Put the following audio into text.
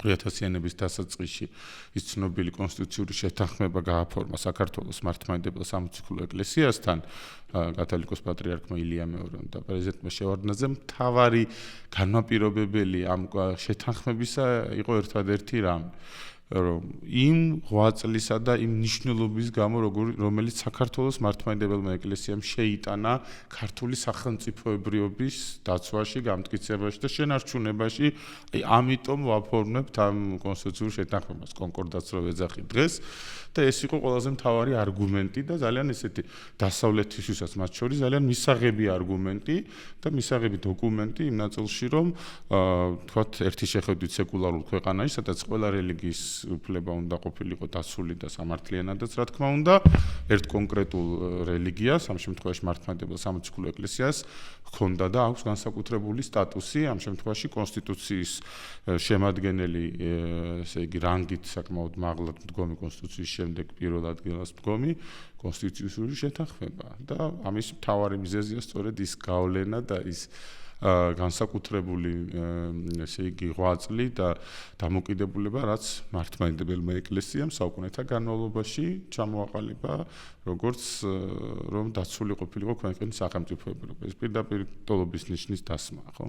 2000-იანების დასაწყისში ის ცნობილი კონსტიტუციური შეთანხმება გააფორმა საქართველოს მართლმადიდებელ სამოციქულო ეკლესიასთან კათოლიკოს პატრიარქმა ილია მეორემ და პრეზიდენტმა შევარდნაძემ მთავარი განმაპირობებელი ამ შეთანხმებისა იყო ერთადერთი რამ რომ იმ 8 წლისა და იმ ნიშნულობის გამო რომელიც საქართველოს მართლმადიდებელმა ეკლესიამ შეიტანა ქართული სახელმწიფოებრიობის დაცვაში, გამტკიცებაში და შენარჩუნებაში, ამიტომ ვაფორმებთ ამ კონსტიტუციურ შეთანხმებას, კონკორდატს რო ეძახით დღეს და ეს იყო ყველაზე მთავარი არგუმენტი და ძალიან ესეთი დასავლეთისთვისაც მათ შორის ძალიან მისაღები არგუმენტი და მისაღები დოკუმენტი იმ ნაწილში რომ თქვათ ერთი შეხედვით სეკულარულ ქვეყანაში, სადაც ყველა რელიგიის უფლება უნდა ყოფილიყო დაცული და სამართლიანადაც, რა თქმა უნდა, ერთ კონკრეტულ რელიგიას, ამ შემთხვევაში მართლმადიდებელ სამოციქულო ეკლესიას, ჰქონდა და აქვს განსაკუთრებული სტატუსი, ამ შემთხვევაში კონსტიტუციის შემადგენელი, ესე იგი, რანგით საკმაოდ მაღლად მდგომი კონსტიტუციის შემდეგ პირველ ადგილას მდგომი კონსტიტუციური შეთანხმება და ამის მთავარი მიზეზია სწორედ ის გავლენა და ის განსაკუთრებული ესე იგი 8 წლი და დამოკიდებულება რაც მართლმადიდებელმა ეკლესიამ საუკუნეთა განმავლობაში ჩამოაყალიბა როგორც რომ დაცული ყოფილიყო ქვეყნის სახელმწიფოებრიობა. ეს პირდაპირ ტოლობის ნიშნის დასმა, ხო?